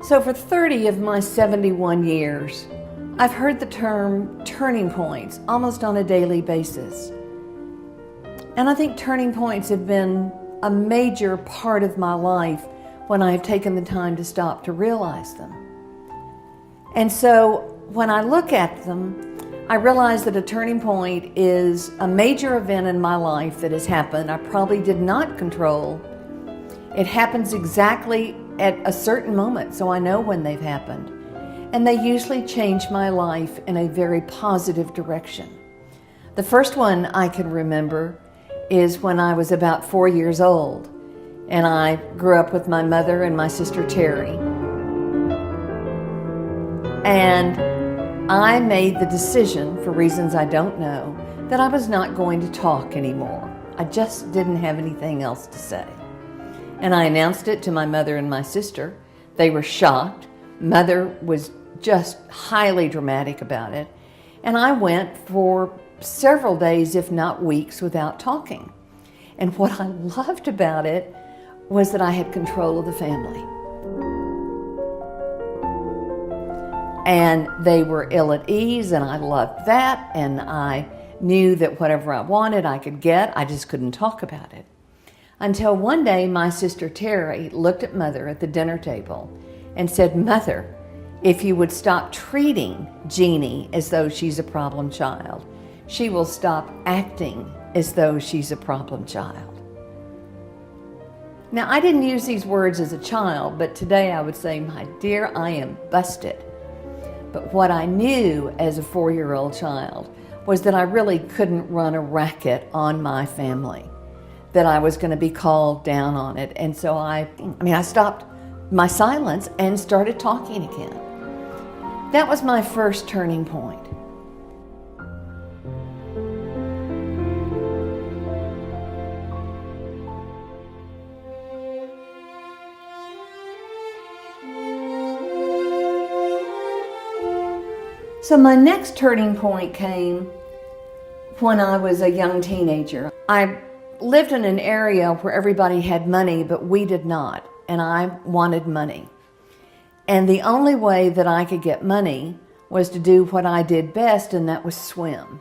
So for 30 of my 71 years, I've heard the term turning points almost on a daily basis. And I think turning points have been a major part of my life when I've taken the time to stop to realize them. And so when I look at them, I realize that a turning point is a major event in my life that has happened I probably did not control. It happens exactly at a certain moment, so I know when they've happened. And they usually change my life in a very positive direction. The first one I can remember is when I was about 4 years old, and I grew up with my mother and my sister Terry. And I made the decision, for reasons I don't know, that I was not going to talk anymore. I just didn't have anything else to say. And I announced it to my mother and my sister. They were shocked. Mother was just highly dramatic about it. And I went for several days, if not weeks, without talking. And what I loved about it was that I had control of the family. And they were ill at ease, and I loved that, and I knew that whatever I wanted I could get. I just couldn't talk about it. Until one day my sister Terry looked at Mother at the dinner table and said, "Mother, if you would stop treating Jeanie as though she's a problem child, she will stop acting as though she's a problem child." Now, I didn't use these words as a child, but today I would say, "My dear, I am busted." But what I knew as a 4-year-old child was that I really couldn't run a racket on my family, that I was going to be called down on it. And so I stopped my silence and started talking again. That was my first turning point. So my next turning point came when I was a young teenager. I lived in an area where everybody had money, but we did not, and I wanted money. And the only way that I could get money was to do what I did best, and that was swim.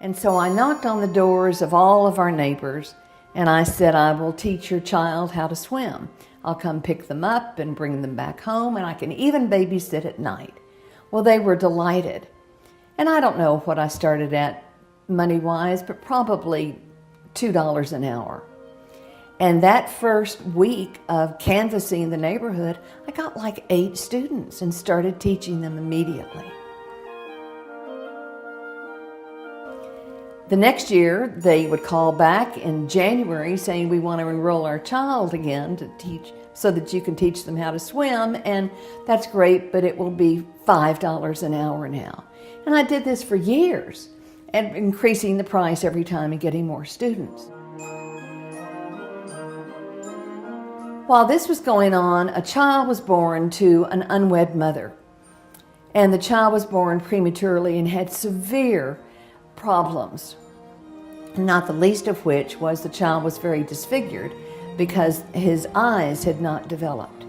And so I knocked on the doors of all of our neighbors, and I said, "I will teach your child how to swim. I'll come pick them up and bring them back home, and I can even babysit at night." Well, they were delighted. And I don't know what I started at money-wise, but probably $2 an hour. And that first week of canvassing the neighborhood, I got like 8 students and started teaching them immediately. The next year, they would call back in January saying, "We want to enroll our child again to teach, so that you can teach them how to swim, and that's great, but it will be $5 an hour now." And I did this for years, and increasing the price every time and getting more students. While this was going on, a child was born to an unwed mother, and the child was born prematurely and had severe problems, not the least of which was the child was very disfigured because his eyes had not developed.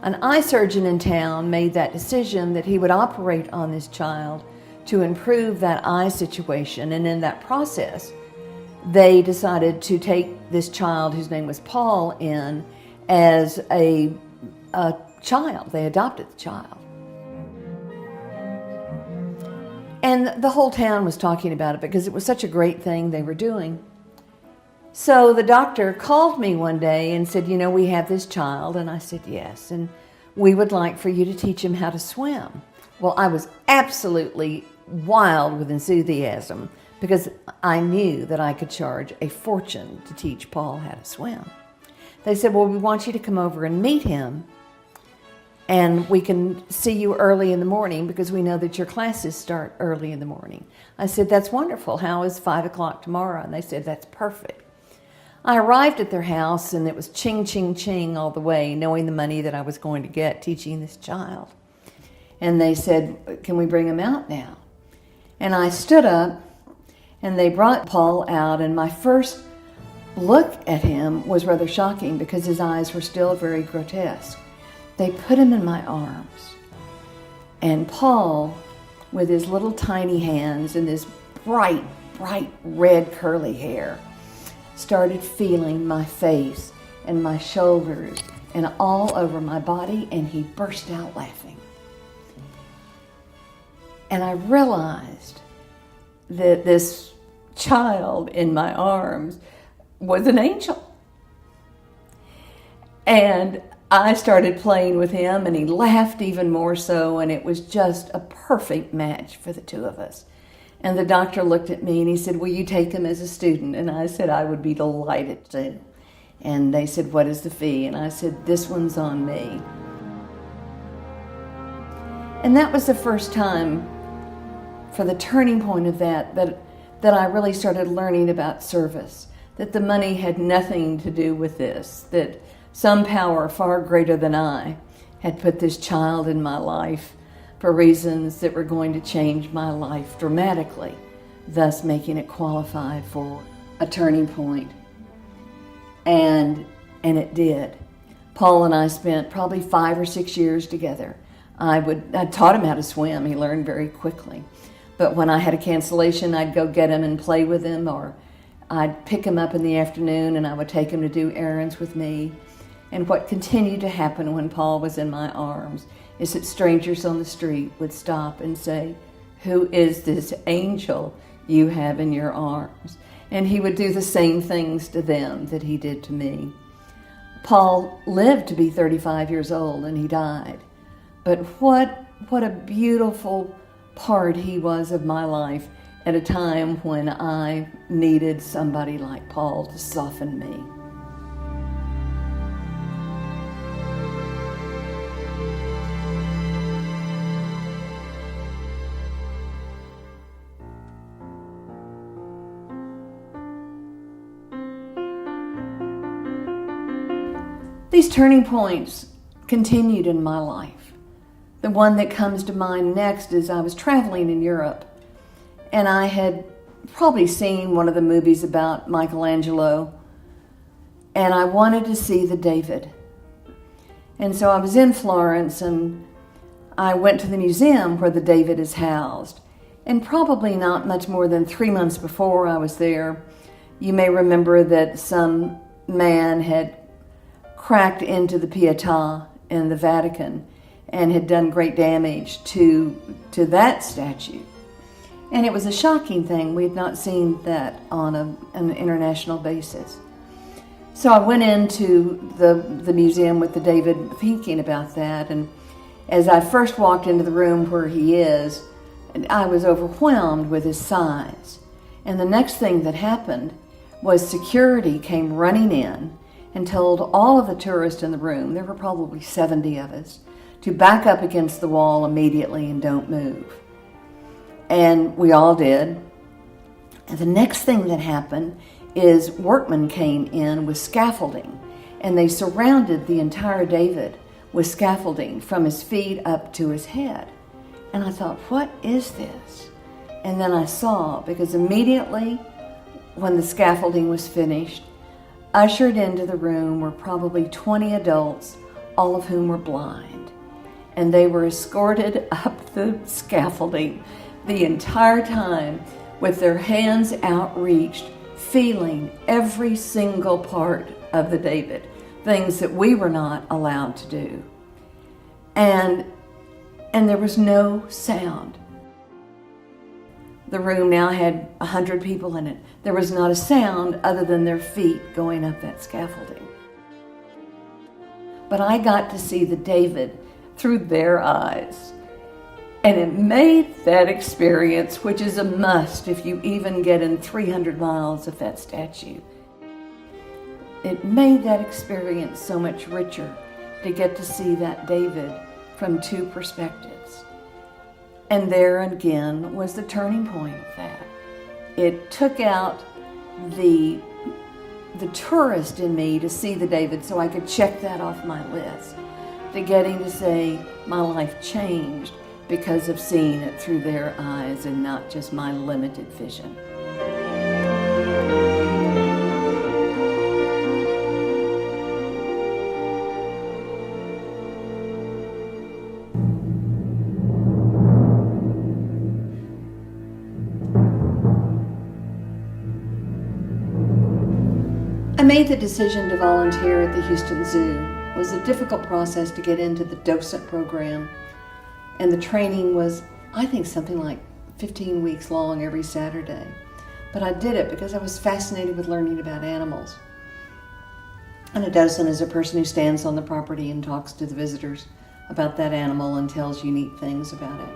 An eye surgeon in town made that decision that he would operate on this child to improve that eye situation, and in that process they decided to take this child, whose name was Paul, in as a child. They adopted the child. And the whole town was talking about it because it was such a great thing they were doing. So the doctor called me one day and said, "You know, we have this child." And I said, "Yes, and we would like for you to teach him how to swim." Well, I was absolutely wild with enthusiasm because I knew that I could charge a fortune to teach Paul how to swim. They said, "Well, we want you to come over and meet him, and we can see you early in the morning because we know that your classes start early in the morning." I said, "That's wonderful. How is 5 o'clock tomorrow?" And they said, "That's perfect." I arrived at their house, and it was ching, ching, ching all the way, knowing the money that I was going to get teaching this child. And they said, "Can we bring him out now?" And I stood up, and they brought Paul out, and my first look at him was rather shocking because his eyes were still very grotesque. They put him in my arms. And Paul, with his little tiny hands and this bright, bright red curly hair, started feeling my face and my shoulders and all over my body, and he burst out laughing. And I realized that this child in my arms was an angel. And I started playing with him, and he laughed even more so, and it was just a perfect match for the two of us. And the doctor looked at me and he said, "Will you take him as a student?" And I said, "I would be delighted to." And they said, "What is the fee?" And I said, "This one's on me." And that was the first time, for the turning point of that I really started learning about service, that the money had nothing to do with this, that some power far greater than I had put this child in my life for reasons that were going to change my life dramatically, thus making it qualify for a turning point. And it did. Paul and I spent probably 5 or 6 years together. I taught him how to swim. He learned very quickly. But when I had a cancellation, I'd go get him and play with him, or I'd pick him up in the afternoon and I would take him to do errands with me. And what continued to happen when Paul was in my arms is that strangers on the street would stop and say, "Who is this angel you have in your arms?" And he would do the same things to them that he did to me. Paul lived to be 35 years old and he died. But what a beautiful part he was of my life at a time when I needed somebody like Paul to soften me. These turning points continued in my life. The one that comes to mind next is I was traveling in Europe, and I had probably seen one of the movies about Michelangelo, and I wanted to see the David. And so I was in Florence, and I went to the museum where the David is housed. And probably not much more than 3 months before I was there, you may remember that some man had cracked into the Pietà in the Vatican and had done great damage to that statue. And it was a shocking thing. We had not seen that on an international basis. So I went into the museum with the David thinking about that, and as I first walked into the room where he is, I was overwhelmed with his size. And the next thing that happened was security came running in and told all of the tourists in the room, there were probably 70 of us, to back up against the wall immediately and don't move. And we all did. And the next thing that happened is workmen came in with scaffolding, and they surrounded the entire David with scaffolding from his feet up to his head. And I thought, what is this? And then I saw, because immediately when the scaffolding was finished, ushered into the room were probably 20 adults, all of whom were blind. And they were escorted up the scaffolding the entire time with their hands outreached, feeling every single part of the David, things that we were not allowed to do. And there was no sound. The room now had 100 people in it. There was not a sound other than their feet going up that scaffolding. But I got to see the David through their eyes. And it made that experience, which is a must if you even get in 300 miles of that statue, it made that experience so much richer to get to see that David from two perspectives. And there again was the turning point of that. It took out the tourist in me to see the David so I could check that off my list, to getting to say my life changed because of seeing it through their eyes and not just my limited vision. made the decision to volunteer at the Houston Zoo. It was a difficult process to get into the docent program, and the training was, I think, something like 15 weeks long every Saturday. But I did it because I was fascinated with learning about animals. And a docent is a person who stands on the property and talks to the visitors about that animal and tells unique things about it.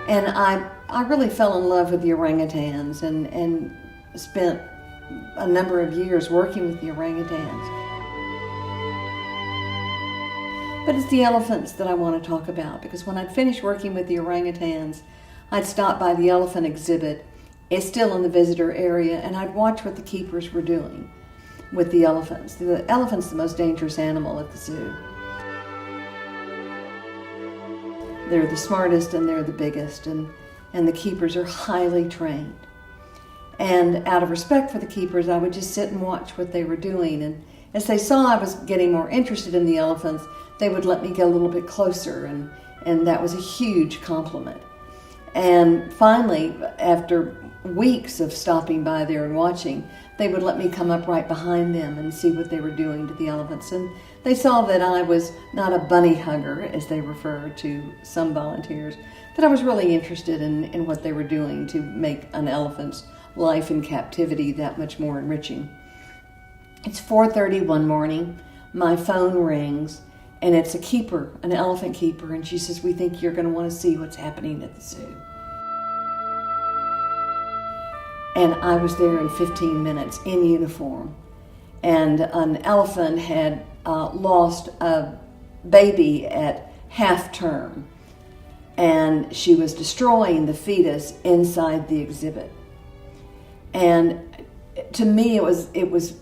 And I really fell in love with the orangutans and spent a number of years working with the orangutans. But it's the elephants that I want to talk about, because when I'd finished working with the orangutans, I'd stop by the elephant exhibit. It's still in the visitor area, and I'd watch what the keepers were doing with the elephants. The elephant's the most dangerous animal at the zoo. They're the smartest and they're the biggest, and the keepers are highly trained. And out of respect for the keepers, I would just sit and watch what they were doing. And as they saw I was getting more interested in the elephants, they would let me get a little bit closer, and that was a huge compliment. And finally, after weeks of stopping by there and watching, they would let me come up right behind them and see what they were doing to the elephants. And they saw that I was not a bunny hugger, as they refer to some volunteers, that I was really interested in what they were doing to make an elephant's life in captivity that much more enriching. It's 4:30 one morning, my phone rings, and it's a keeper, an elephant keeper, and she says, "We think you're going to want to see what's happening at the zoo." And I was there in 15 minutes in uniform, and an elephant had lost a baby at half term, and she was destroying the fetus inside the exhibit. And to me, it was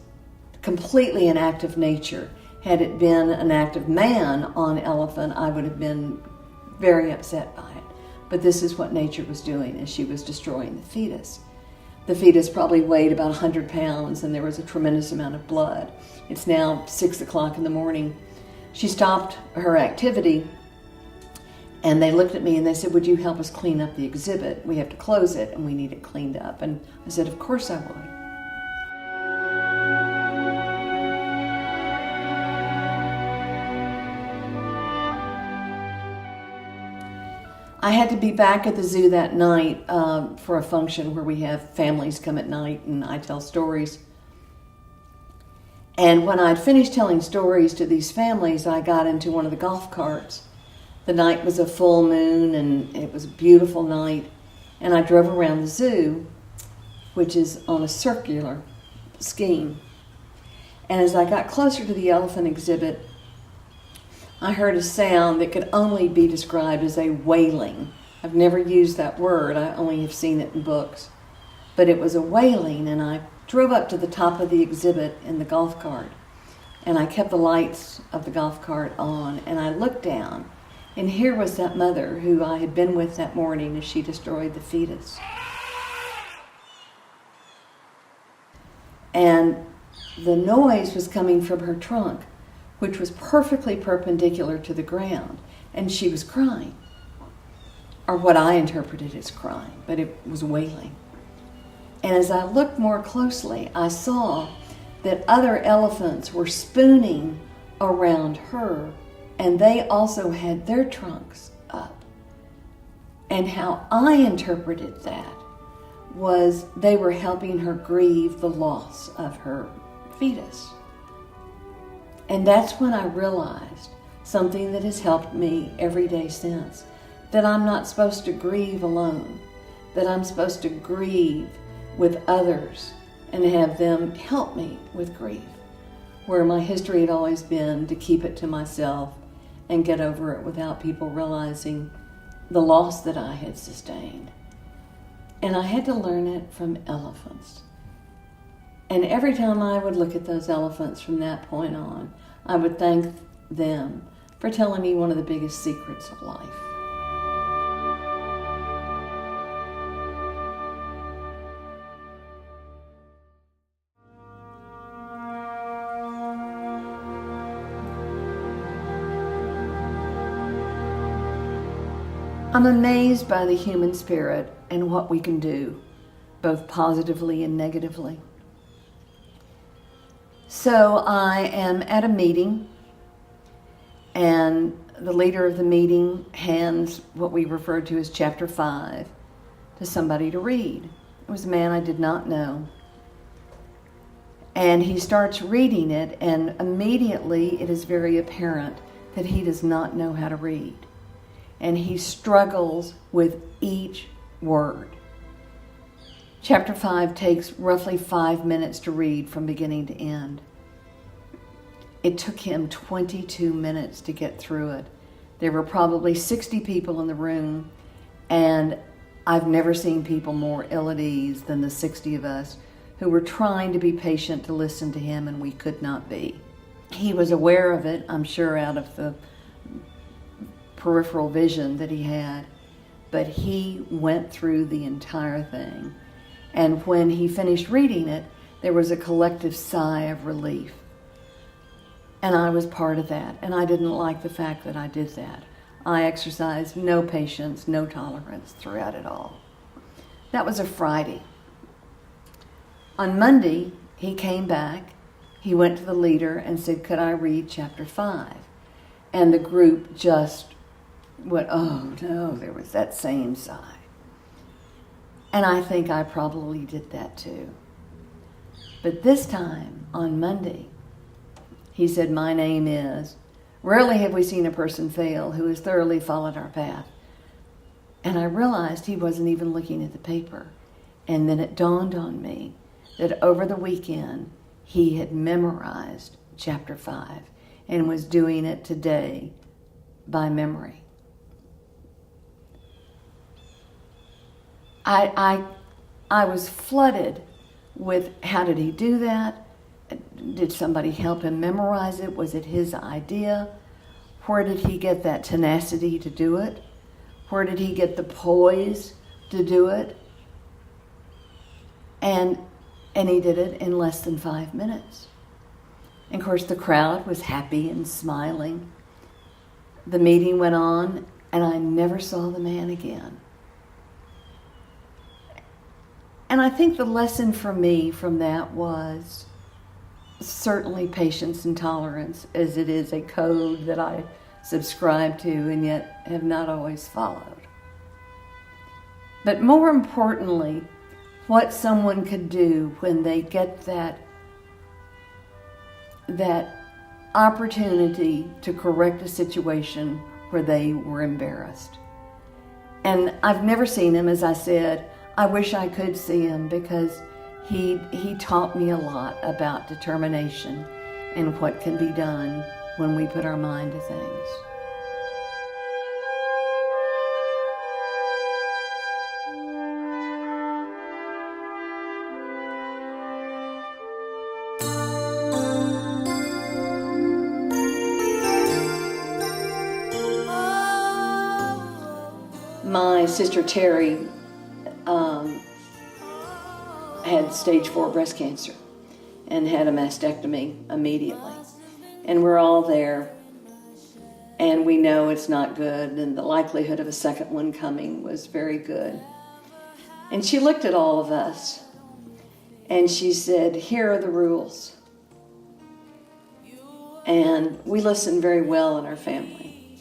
completely an act of nature. Had it been an act of man on elephant, I would have been very upset by it. But this is what nature was doing as she was destroying the fetus. The fetus probably weighed about 100 pounds, and there was a tremendous amount of blood. It's now 6 o'clock in the morning. She stopped her activity, and they looked at me and they said, "Would you help us clean up the exhibit? We have to close it and we need it cleaned up." And I said, "Of course I would." I had to be back at the zoo that night for a function where we have families come at night and I tell stories. And when I'd finished telling stories to these families, I got into one of the golf carts. The night was a full moon and it was a beautiful night. And I drove around the zoo, which is on a circular scheme. And as I got closer to the elephant exhibit, I heard a sound that could only be described as a wailing. I've never used that word, I only have seen it in books. But it was a wailing, and I drove up to the top of the exhibit in the golf cart, and I kept the lights of the golf cart on, and I looked down, and here was that mother who I had been with that morning as she destroyed the fetus. And the noise was coming from her trunk, which was perfectly perpendicular to the ground, and she was crying, or what I interpreted as crying, but it was wailing. And as I looked more closely, I saw that other elephants were spooning around her, and they also had their trunks up. And how I interpreted that was they were helping her grieve the loss of her fetus. And that's when I realized something that has helped me every day since, that I'm not supposed to grieve alone, that I'm supposed to grieve with others and have them help me with grief, where my history had always been to keep it to myself and get over it without people realizing the loss that I had sustained. And I had to learn it from elephants. And every time I would look at those elephants from that point on, I would thank them for telling me one of the biggest secrets of life. I'm amazed by the human spirit and what we can do both positively and negatively. So I am at a meeting, and the leader of the meeting hands what we refer to as chapter 5 to somebody to read. It was a man I did not know. And he starts reading it, and immediately it is very apparent that he does not know how to read. And he struggles with each word. Chapter 5 takes roughly 5 minutes to read from beginning to end. It took him 22 minutes to get through it. There were probably 60 people in the room, and I've never seen people more ill at ease than the 60 of us who were trying to be patient to listen to him, and we could not be. He was aware of it, I'm sure, out of the peripheral vision that he had, but he went through the entire thing. And when he finished reading it, there was a collective sigh of relief. And I was part of that, and I didn't like the fact that I did that. I exercised no patience, no tolerance throughout it all. That was a Friday. On Monday, he came back. He went to the leader and said, could I read chapter 5? And the group just went, oh no, there was that same sigh. And I think I probably did that too. But this time, on Monday, he said, my name is. Rarely have we seen a person fail who has thoroughly followed our path. And I realized he wasn't even looking at the paper. And then it dawned on me that over the weekend, he had memorized chapter 5 and was doing it today by memory. I was flooded with, how did he do that? Did somebody help him memorize it? Was it his idea? Where did he get that tenacity to do it? Where did he get the poise to do it? And he did it in less than 5 minutes. And of course, the crowd was happy and smiling. The meeting went on, and I never saw the man again. And I think the lesson for me from that was certainly patience and tolerance, as it is a code that I subscribe to and yet have not always followed. But more importantly, what someone could do when they get that opportunity to correct a situation where they were embarrassed. And I've never seen him, as I said. I wish I could see him, because he taught me a lot about determination and what can be done when we put our mind to things. My sister Terry had stage 4 breast cancer and had a mastectomy immediately. And we're all there, and we know it's not good, and the likelihood of a second one coming was very good. And she looked at all of us, and she said, here are the rules. And we listened very well in our family,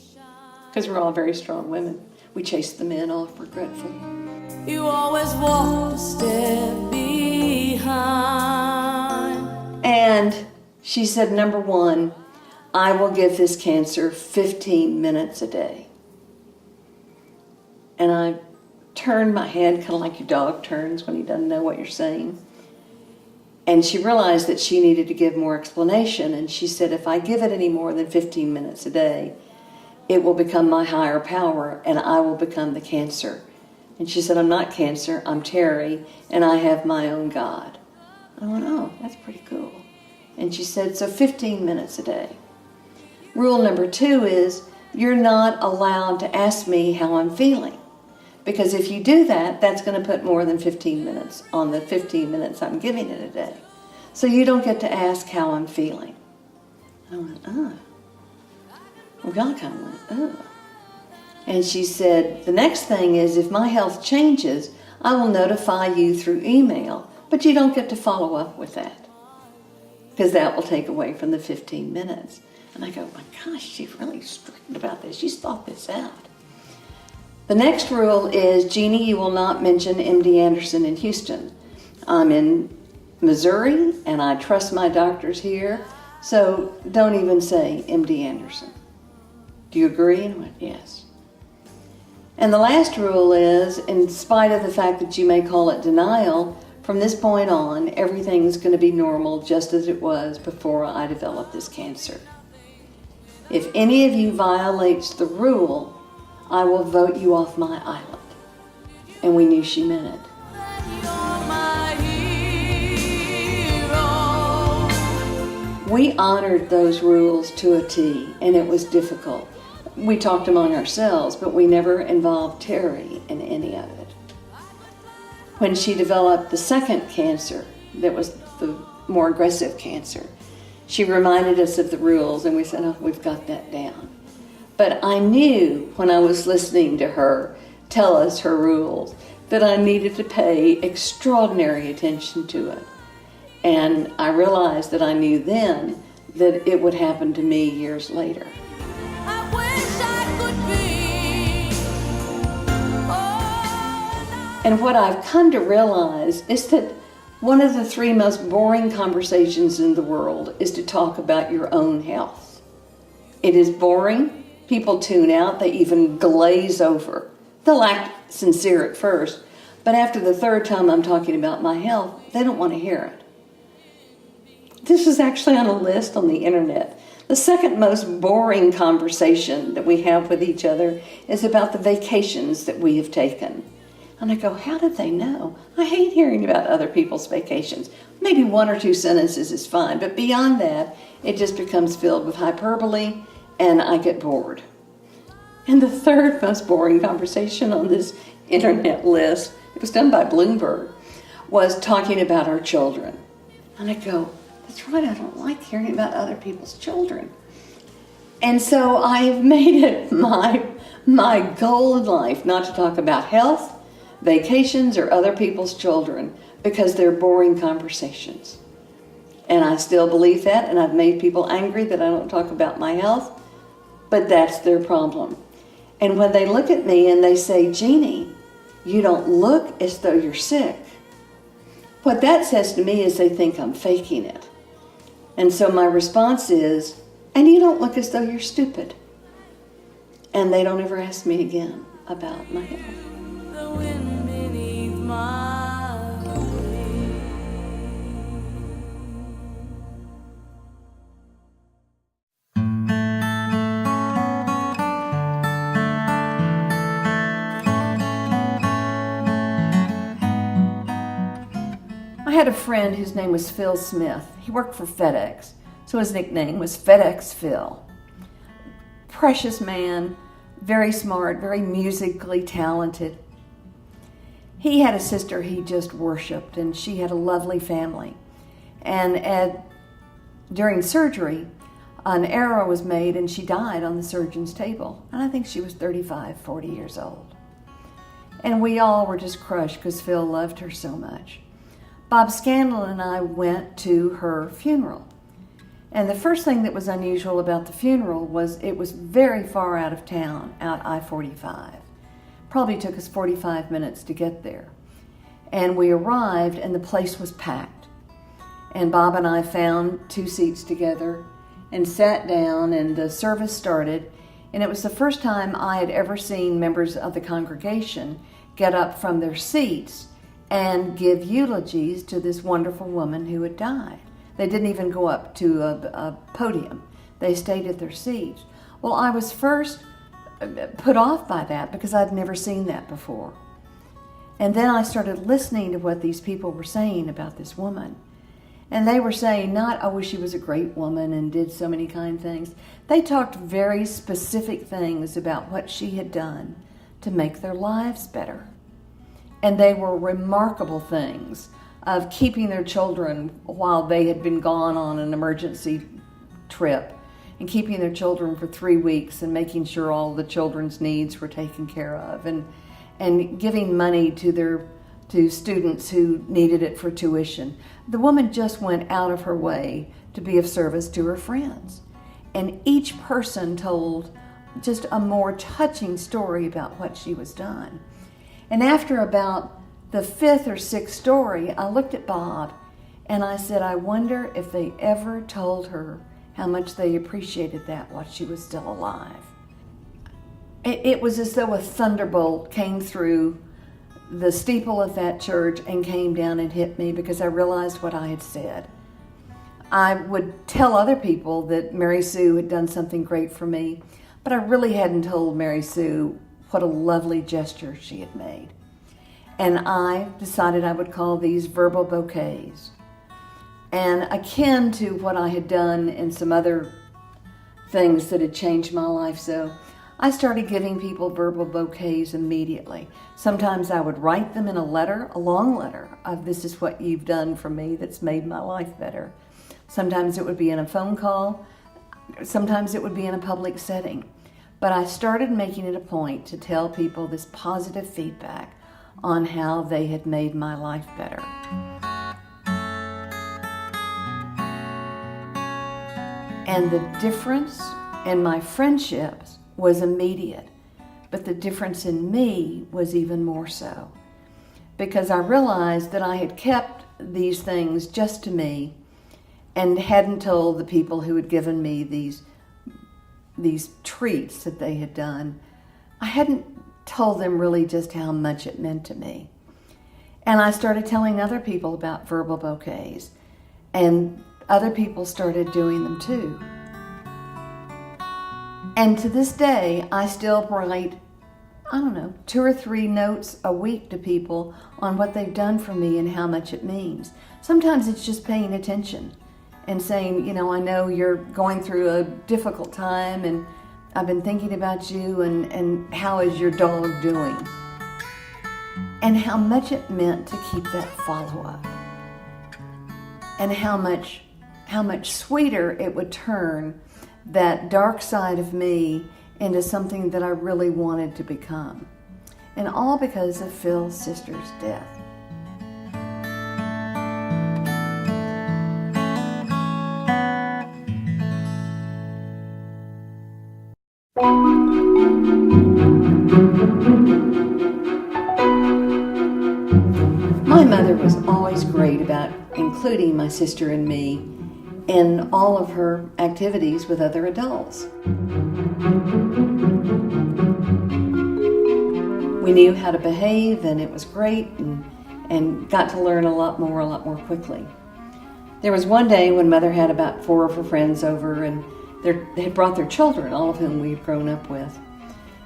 because we're all very strong women. We chased the men off regretfully. You always walk a step behind. And she said, number 1, I will give this cancer 15 minutes a day. And I turned my head, kind of like your dog turns when he doesn't know what you're saying. And she realized that she needed to give more explanation. And she said, if I give it any more than 15 minutes a day, it will become my higher power, and I will become the cancer. And she said, I'm not cancer, I'm Terry, and I have my own God. I went, oh, that's pretty cool. And she said, so 15 minutes a day. Rule number 2 is, you're not allowed to ask me how I'm feeling. Because if you do that, that's going to put more than 15 minutes on the 15 minutes I'm giving it a day. So you don't get to ask how I'm feeling. I went, oh. Well, God kind of went, oh. And she said, the next thing is, if my health changes, I will notify you through email, but you don't get to follow up with that because that will take away from the 15 minutes. And I go, my gosh, she's really strict about this. She's thought this out. The next rule is, Jeanie, you will not mention MD Anderson in Houston. I'm in Missouri, and I trust my doctors here, so don't even say MD Anderson. Do you agree? And I went, yes. And the last rule is, in spite of the fact that you may call it denial, from this point on, everything's going to be normal just as it was before I developed this cancer. If any of you violates the rule, I will vote you off my island. And we knew she meant it. We honored those rules to a T, and it was difficult. We talked among ourselves, but we never involved Terry in any of it. When she developed the second cancer, that was the more aggressive cancer, she reminded us of the rules, and we said, oh, we've got that down. But I knew when I was listening to her tell us her rules that I needed to pay extraordinary attention to it. And I realized that I knew then that it would happen to me years later. I wish I could be. And what I've come to realize is that one of the three most boring conversations in the world is to talk about your own health. It is boring. People tune out. They even glaze over. They'll act sincere at first, but after the third time I'm talking about my health, they don't want to hear it. This is actually on a list on the internet. The second most boring conversation that we have with each other is about the vacations that we have taken. And I go, how did they know? I hate hearing about other people's vacations. Maybe one or two sentences is fine, but beyond that, it just becomes filled with hyperbole, and I get bored. And the third most boring conversation on this internet list, it was done by Bloomberg, was talking about our children. And I go, that's right, I don't like hearing about other people's children. And so I have made it my goal in life not to talk about health, vacations, or other people's children because they're boring conversations. And I still believe that, and I've made people angry that I don't talk about my health, but that's their problem. And when they look at me and they say, Jeanie, you don't look as though you're sick, what that says to me is they think I'm faking it. And so my response is, and you don't look as though you're stupid. And they don't ever ask me again about my health. The wind beneath my wings. I had a friend whose name was Phil Smith. He worked for FedEx, so his nickname was FedEx Phil. Precious man, very smart, very musically talented. He had a sister he just worshipped, and she had a lovely family. And during surgery, an error was made, and she died on the surgeon's table. And I think she was 35, 40 years old. And we all were just crushed because Phil loved her so much. Bob Scandal and I went to her funeral. And the first thing that was unusual about the funeral was it was very far out of town, out I-45. Probably took us 45 minutes to get there. And we arrived and the place was packed. And Bob and I found 2 seats together and sat down, and the service started. And it was the first time I had ever seen members of the congregation get up from their seats and give eulogies to this wonderful woman who had died. They didn't even go up to a podium. They stayed at their seats. Well, I was first put off by that because I'd never seen that before. And then I started listening to what these people were saying about this woman. And they were saying not, oh, she was a great woman and did so many kind things. They talked very specific things about what she had done to make their lives better. And they were remarkable things of keeping their children while they had been gone on an emergency trip, and keeping their children for 3 weeks and making sure all the children's needs were taken care of, and giving money to their to students who needed it for tuition. The woman just went out of her way to be of service to her friends. And each person told just a more touching story about what she was done. And after about the fifth or sixth story, I looked at Bob and I said, I wonder if they ever told her how much they appreciated that while she was still alive. It was as though a thunderbolt came through the steeple of that church and came down and hit me, because I realized what I had said. I would tell other people that Mary Sue had done something great for me, but I really hadn't told Mary Sue what a lovely gesture she had made. And I decided I would call these verbal bouquets. And akin to what I had done in some other things that had changed my life, so I started giving people verbal bouquets immediately. Sometimes I would write them in a letter, a long letter, of this is what you've done for me that's made my life better. Sometimes it would be in a phone call. Sometimes it would be in a public setting. But I started making it a point to tell people this positive feedback on how they had made my life better. And the difference in my friendships was immediate, but the difference in me was even more so, because I realized that I had kept these things just to me and hadn't told the people who had given me these treats that they had done. I hadn't told them really just how much it meant to me. And I started telling other people about verbal bouquets, and other people started doing them too. And to this day, I still write, 2 or 3 notes a week to people on what they've done for me and how much it means. Sometimes it's just paying attention and saying, I know you're going through a difficult time, and I've been thinking about you, and how is your dog doing? And how much it meant to keep that follow-up. And how much sweeter it would turn that dark side of me into something that I really wanted to become. And all because of Phil's sister's death. My mother was always great about including my sister and me in all of her activities with other adults. We knew how to behave, and it was great, and got to learn a lot more quickly. There was one day when Mother had about 4 of her friends over, and they had brought their children, all of whom we'd grown up with.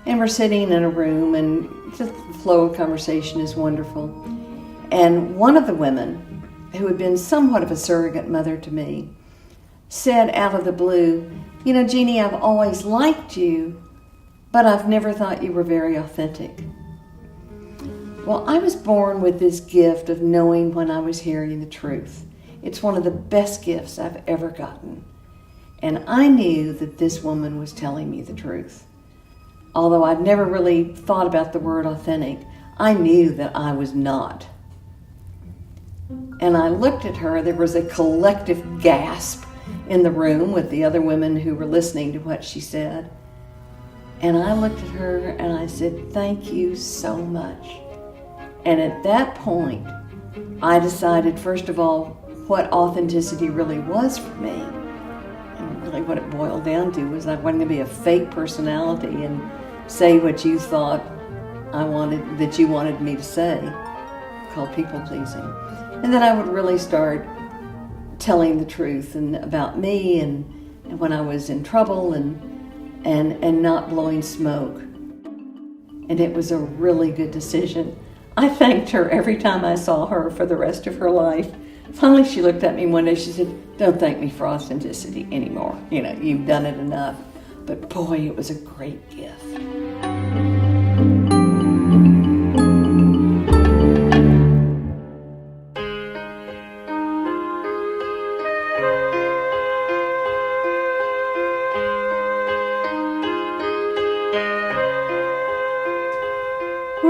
And we're sitting in a room, and just the flow of conversation is wonderful. And one of the women, who had been somewhat of a surrogate mother to me, said out of the blue, Jeanie, I've always liked you, but I've never thought you were very authentic. Well, I was born with this gift of knowing when I was hearing the truth. It's one of the best gifts I've ever gotten. And I knew that this woman was telling me the truth. Although I'd never really thought about the word authentic, I knew that I was not. And I looked at her. There was a collective gasp in the room with the other women who were listening to what she said. And I looked at her and I said, thank you so much. And at that point, I decided, first of all, what authenticity really was for me. And really what it boiled down to was I wasn't going to be a fake personality and say what you thought that you wanted me to say, called people pleasing. And then I would really start telling the truth and about me and when I was in trouble and not blowing smoke. And it was a really good decision. I thanked her every time I saw her for the rest of her life. Finally, she looked at me one day, she said, don't thank me for authenticity anymore. You've done it enough. But boy, it was a great gift.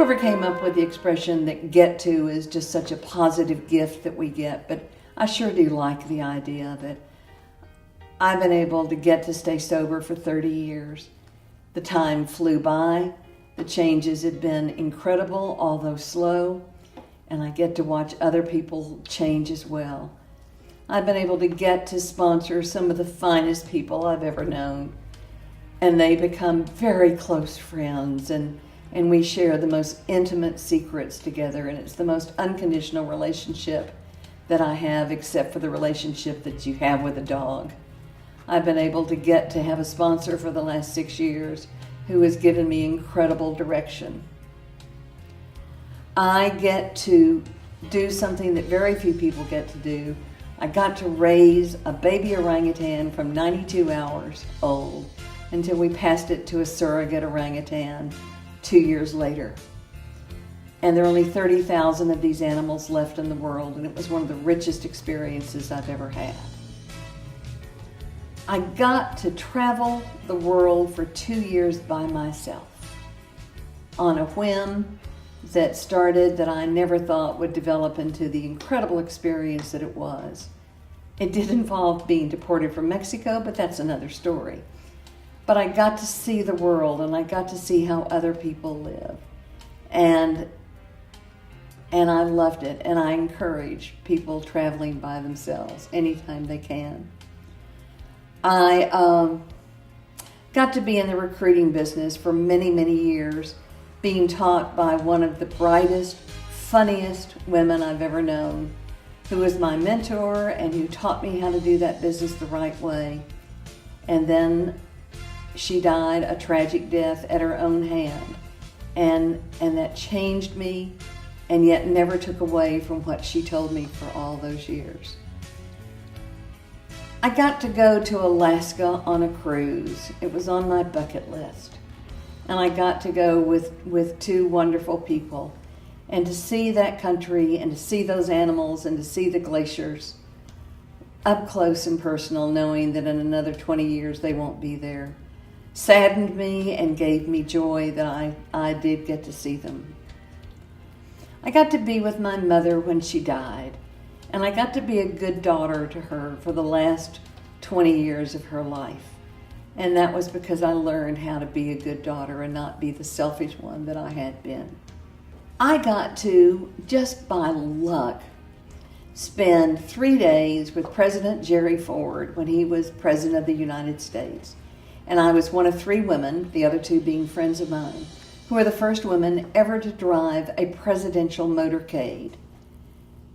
whoever came up with the expression that get to is just such a positive gift that we get, but I sure do like the idea of it. I've been able to get to stay sober for 30 years. The time flew by. The changes have been incredible, although slow, and I get to watch other people change as well. I've been able to get to sponsor some of the finest people I've ever known, and they become very close friends, and we share the most intimate secrets together, and it's the most unconditional relationship that I have, except for the relationship that you have with a dog. I've been able to get to have a sponsor for the last 6 years who has given me incredible direction. I get to do something that very few people get to do. I got to raise a baby orangutan from 92 hours old until we passed it to a surrogate orangutan 2 years later. And there are only 30,000 of these animals left in the world, and it was one of the richest experiences I've ever had. I got to travel the world for 2 years by myself on a whim that started that I never thought would develop into the incredible experience that it was. It did involve being deported from Mexico, but that's another story. But I got to see the world, and I got to see how other people live. And I loved it, and I encourage people traveling by themselves anytime they can. I got to be in the recruiting business for many, many years, being taught by one of the brightest, funniest women I've ever known, who was my mentor and who taught me how to do that business the right way. And then she died a tragic death at her own hand. And that changed me, and yet never took away from what she told me for all those years. I got to go to Alaska on a cruise. It was on my bucket list. And I got to go with two wonderful people. And to see that country, and to see those animals, and to see the glaciers up close and personal, knowing that in another 20 years they won't be there, saddened me and gave me joy that I did get to see them. I got to be with my mother when she died. And I got to be a good daughter to her for the last 20 years of her life. And that was because I learned how to be a good daughter and not be the selfish one that I had been. I got to, just by luck, spend 3 days with President Jerry Ford when he was President of the United States. And I was one of 3 women, the other 2 being friends of mine, who were the first women ever to drive a presidential motorcade.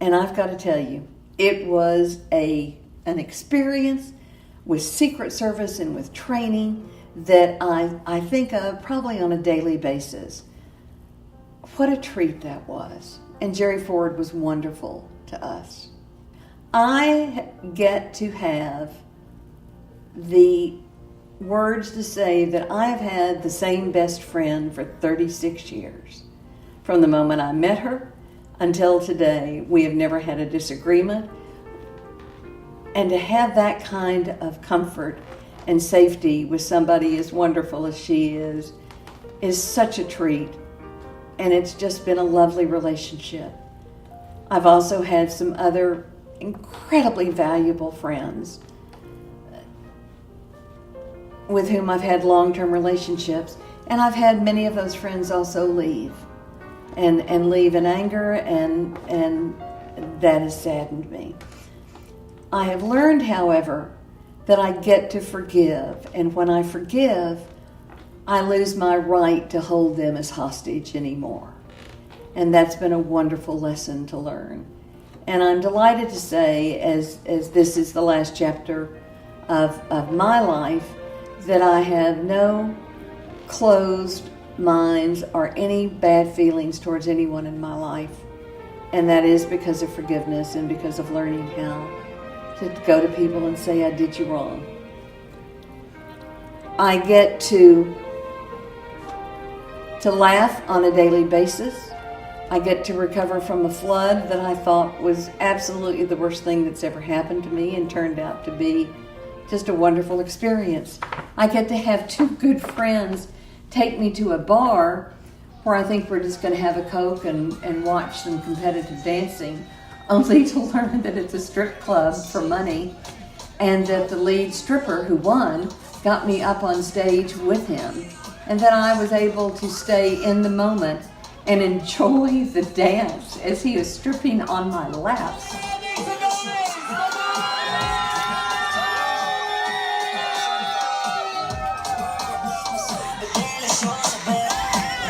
And I've got to tell you, it was an experience with Secret Service and with training that I think of probably on a daily basis. What a treat that was. And Jerry Ford was wonderful to us. I get to have the words to say that I've had the same best friend for 36 years. From the moment I met her until today, we have never had a disagreement. And to have that kind of comfort and safety with somebody as wonderful as she is such a treat. And it's just been a lovely relationship. I've also had some other incredibly valuable friends with whom I've had long-term relationships. And I've had many of those friends also leave. And leave in anger, and that has saddened me. I have learned, however, that I get to forgive, and when I forgive, I lose my right to hold them as hostage anymore. And that's been a wonderful lesson to learn. And I'm delighted to say, as this is the last chapter of my life, that I have no closed minds or any bad feelings towards anyone in my life. And that is because of forgiveness and because of learning how to go to people and say, I did you wrong. I get to laugh on a daily basis. I get to recover from a flood that I thought was absolutely the worst thing that's ever happened to me and turned out to be just a wonderful experience. I get to have 2 good friends take me to a bar where I think we're just going to have a Coke and watch some competitive dancing, only to learn that it's a strip club for money, and that the lead stripper who won got me up on stage with him, and that I was able to stay in the moment and enjoy the dance as he was stripping on my lap.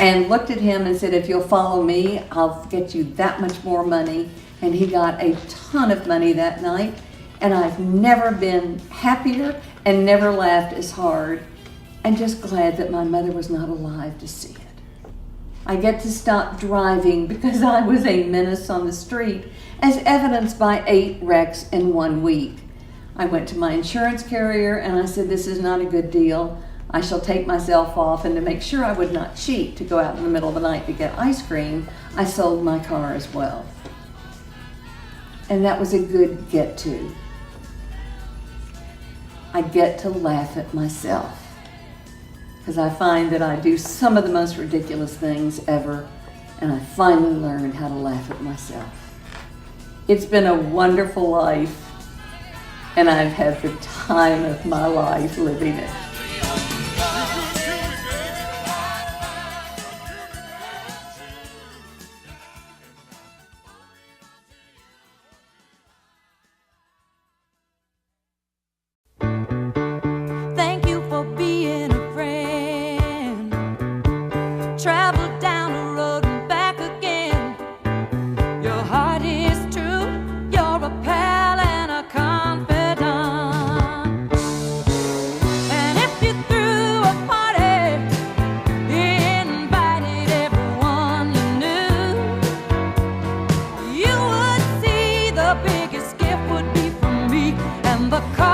And looked at him and said, if you'll follow me, I'll get you that much more money. And he got a ton of money that night. And I've never been happier and never laughed as hard. And just glad that my mother was not alive to see it. I get to stop driving because I was a menace on the street, as evidenced by 8 wrecks in 1 week. I went to my insurance carrier and I said, this is not a good deal. I shall take myself off, and to make sure I would not cheat to go out in the middle of the night to get ice cream, I sold my car as well. And that was a good get to. I get to laugh at myself, because I find that I do some of the most ridiculous things ever, and I finally learned how to laugh at myself. It's been a wonderful life, and I've had the time of my life living it. Thank you for being a friend. Travel down the road and back again. Your heart is true. You're a pal and a confidant. And if you threw a party, invited everyone you knew, you would see the biggest gift would be from me, and the car